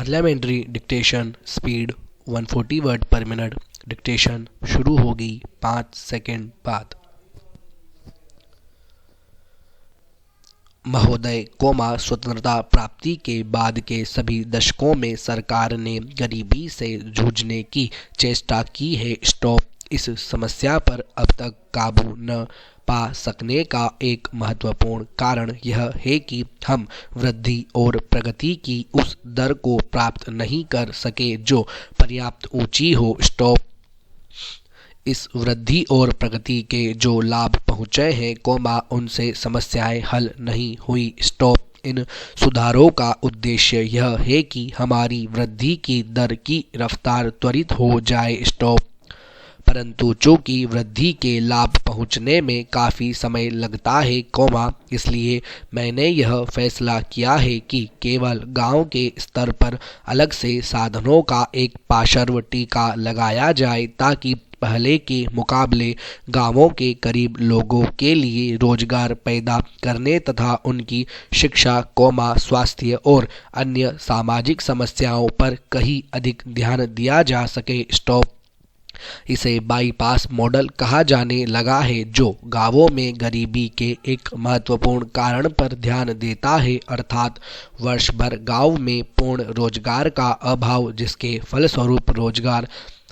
Parliamentary dictation speed 140 word पर minute. Dictation शुरू होगी 5 सेकंड बाद। महोदय, स्वतंत्रता प्राप्ति के बाद के सभी दशकों में सरकार ने गरीबी से जूझने की चेष्टा की है। इस समस्या पर अब तक काबू न पा सकने का एक महत्वपूर्ण कारण यह है कि हम वृद्धि और प्रगति की उस दर को प्राप्त नहीं कर सके जो पर्याप्त ऊंची हो। इस वृद्धि और प्रगति के जो लाभ पहुँचे हैं, उनसे समस्याएं हल नहीं हुई। इन सुधारों का उद्देश्य यह है कि हमारी वृद्धि की दर की रफ्तार त्वरित हो जाए। परंतु चूंकि वृद्धि के लाभ पहुंचने में काफ़ी समय लगता है, इसलिए मैंने यह फैसला किया है कि केवल गांव के स्तर पर अलग से साधनों का एक पार्श्व टीका लगाया जाए, ताकि पहले के मुकाबले गांवों के करीब लोगों के लिए रोजगार पैदा करने तथा उनकी शिक्षा, स्वास्थ्य और अन्य सामाजिक समस्याओं पर कहीं अधिक ध्यान दिया जा सके। इसे बाईपास मॉडल कहा जाने लगा है, जो गांवों में गरीबी के एक महत्वपूर्ण कारण पर ध्यान देता है, अर्थात वर्ष भर गांव में पूर्ण रोजगार का अभाव, जिसके फलस्वरूप रोजगार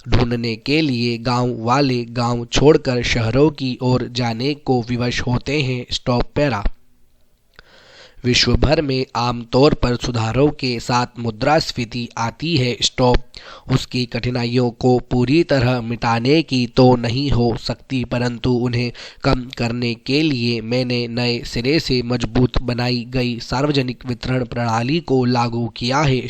ढूंढने के लिए गांव वाले गांव छोड़कर शहरों की ओर जाने को विवश होते हैं। विश्व भर में आमतौर पर सुधारों के साथ मुद्रास्फीति आती है। उसकी कठिनाइयों को पूरी तरह मिटाने की तो नहीं हो सकती, परंतु उन्हें कम करने के लिए मैंने नए सिरे से मजबूत बनाई गई सार्वजनिक वितरण प्रणाली को लागू किया है,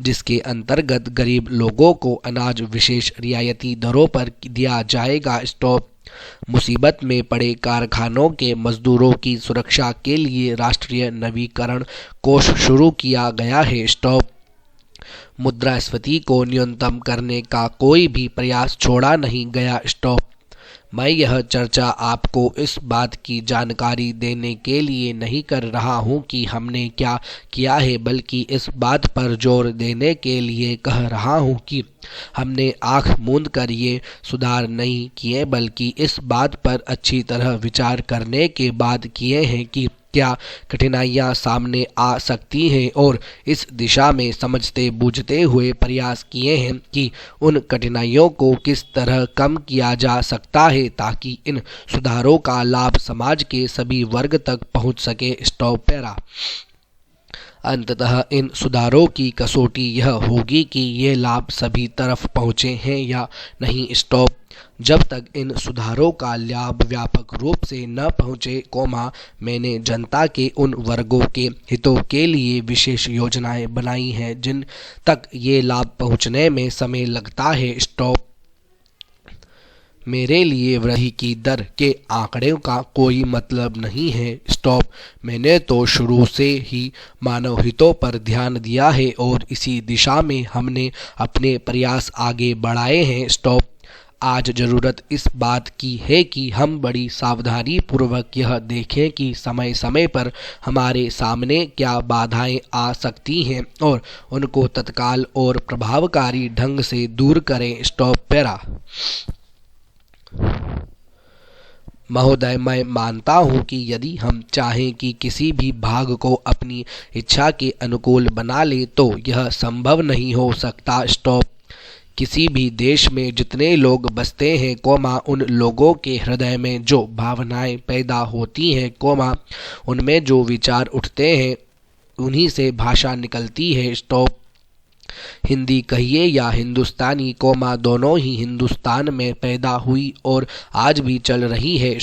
जिसके अंतर्गत गरीब लोगों को अनाज विशेष रियायती दरों पर दिया जाएगा। मुसीबत में पड़े कारखानों के मजदूरों की सुरक्षा के लिए राष्ट्रीय नवीकरण कोष शुरू किया गया है। मुद्रास्फीति को न्यूनतम करने का कोई भी प्रयास छोड़ा नहीं गया। मैं यह चर्चा आपको इस बात की जानकारी देने के लिए नहीं कर रहा हूं कि हमने क्या किया है, बल्कि इस बात पर जोर देने के लिए कह रहा हूं कि हमने आंख मूंद कर ये सुधार नहीं किए, बल्कि इस बात पर अच्छी तरह विचार करने के बाद किए हैं कि क्या कठिनाइयाँ सामने आ सकती हैं, और इस दिशा में समझते बूझते हुए प्रयास किए हैं कि उन कठिनाइयों को किस तरह कम किया जा सकता है, ताकि इन सुधारों का लाभ समाज के सभी वर्ग तक पहुंच सके। अंततः इन सुधारों की कसौटी यह होगी कि ये लाभ सभी तरफ पहुँचे हैं या नहीं। जब तक इन सुधारों का लाभ व्यापक रूप से न पहुँचे, मैंने जनता के उन वर्गों के हितों के लिए विशेष योजनाएं बनाई हैं जिन तक ये लाभ पहुँचने में समय लगता है। मेरे लिए वृद्धि की दर के आंकड़े का कोई मतलब नहीं है। मैंने तो शुरू से ही मानव हितों पर ध्यान दिया है और इसी दिशा में हमने अपने प्रयास आगे बढ़ाए हैं। आज जरूरत इस बात की है कि हम बड़ी सावधानी पूर्वक यह देखें कि समय समय पर हमारे सामने क्या बाधाएं आ सकती हैं और उनको तत्काल और प्रभावकारी ढंग से दूर करें। महोदय, मैं मानता हूँ कि यदि हम चाहें कि किसी भी भाग को अपनी इच्छा के अनुकूल बना ले, तो यह संभव नहीं हो सकता। किसी भी देश में जितने लोग बसते हैं, उन लोगों के हृदय में जो भावनाएं पैदा होती हैं, उनमें जो विचार उठते हैं, उन्हीं से भाषा निकलती है। हिंदी कहिए या हिंदुस्तानी, दोनों ही हिंदुस्तान में पैदा हुई और आज भी चल रही है।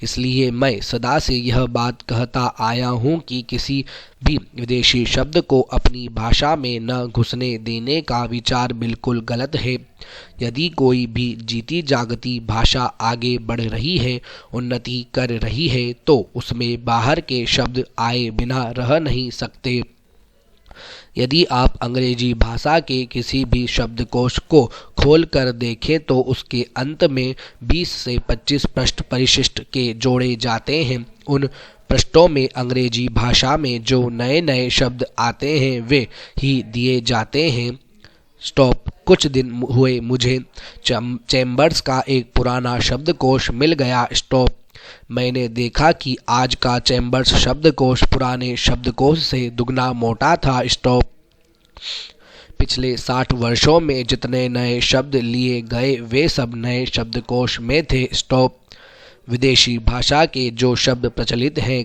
इसलिए मैं सदा से यह बात कहता आया हूँ कि किसी भी विदेशी शब्द को अपनी भाषा में न घुसने देने का विचार बिल्कुल गलत है। यदि कोई भी जीती जागती भाषा आगे बढ़ रही है, उन्नति कर रही है, तो उसमें बाहर के शब्द आए बिना रह नहीं सकते। यदि आप अंग्रेजी भाषा के किसी भी शब्दकोश को खोल कर देखें तो उसके अंत में 20 से 25 पृष्ठ परिशिष्ट के जोड़े जाते हैं। उन पृष्ठों में अंग्रेजी भाषा में जो नए नए शब्द आते हैं वे ही दिए जाते हैं। स्टॉप। कुछ दिन हुए मुझे चैम्बर्स का एक पुराना शब्दकोश मिल गया। स्टॉप। मैंने देखा कि आज का चैम्बर्स शब्दकोश पुराने शब्दकोश से दुगना मोटा था। स्टॉप। पिछले 60 वर्षों में जितने नए शब्द लिए गए वे सब नए शब्दकोश में थे। स्टॉप। विदेशी भाषा के जो शब्द प्रचलित हैं,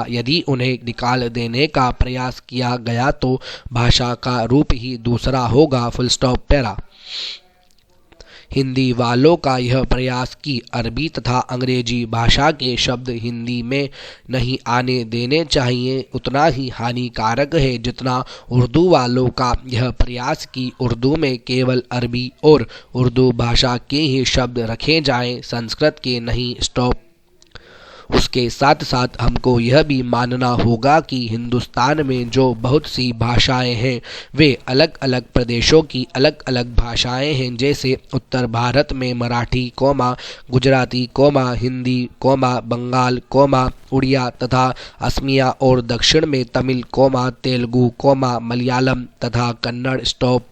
यदि उन्हें निकाल देने का प्रयास किया गया तो भाषा का रूप ही दूसरा होगा। Full stop. पैरा। हिंदी वालों का यह प्रयास कि अरबी तथा अंग्रेजी भाषा के शब्द हिंदी में नहीं आने देने चाहिए उतना ही हानिकारक है जितना उर्दू वालों का यह प्रयास कि उर्दू में केवल अरबी और उर्दू भाषा के ही शब्द रखे जाएं, संस्कृत के नहीं। स्टॉप। उसके साथ साथ हमको यह भी मानना होगा कि हिंदुस्तान में जो बहुत सी भाषाएं हैं वे अलग अलग प्रदेशों की अलग अलग भाषाएं हैं। जैसे उत्तर भारत में मराठी, गुजराती, हिंदी, बंगाल, उड़िया तथा असमिया और दक्षिण में तमिल, तेलुगु, मलयालम तथा कन्नड़। स्टॉप।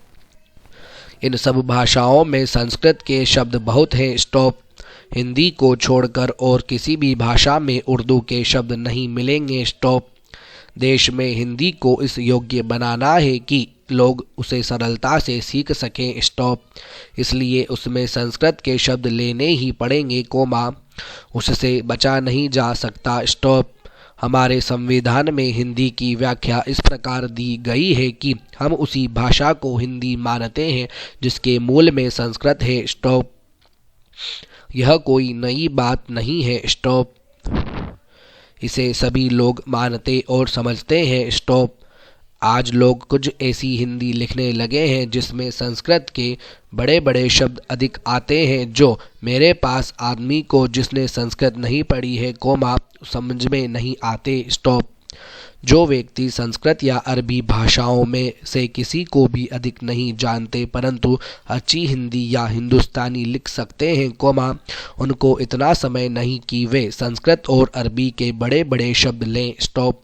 इन सब भाषाओं में संस्कृत के शब्द बहुत हैं। स्टॉप। हिंदी को छोड़कर और किसी भी भाषा में उर्दू के शब्द नहीं मिलेंगे। स्टॉप। देश में हिंदी को इस योग्य बनाना है कि लोग उसे सरलता से सीख सकें। स्टॉप। इसलिए उसमें संस्कृत के शब्द लेने ही पड़ेंगे, उससे बचा नहीं जा सकता। स्टॉप। हमारे संविधान में हिंदी की व्याख्या इस प्रकार दी गई है कि हम उसी भाषा को हिंदी मानते हैं जिसके मूल में संस्कृत है। स्टॉप। यह कोई नई बात नहीं है। स्टॉप। इसे सभी लोग मानते और समझते हैं। स्टॉप। आज लोग कुछ ऐसी हिंदी लिखने लगे हैं जिसमें संस्कृत के बड़े बड़े शब्द अधिक आते हैं जो मेरे पास आदमी को जिसने संस्कृत नहीं पढ़ी है, समझ में नहीं आते। स्टॉप। जो व्यक्ति संस्कृत या अरबी भाषाओं में से किसी को भी अधिक नहीं जानते परंतु अच्छी हिंदी या हिंदुस्तानी लिख सकते हैं, उनको इतना समय नहीं कि वे संस्कृत और अरबी के बड़े बड़े शब्द लें। स्टॉप।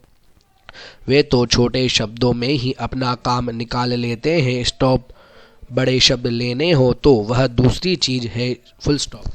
वे तो छोटे शब्दों में ही अपना काम निकाल लेते हैं। स्टॉप। बड़े शब्द लेने हो तो वह दूसरी चीज़ है। Full stop.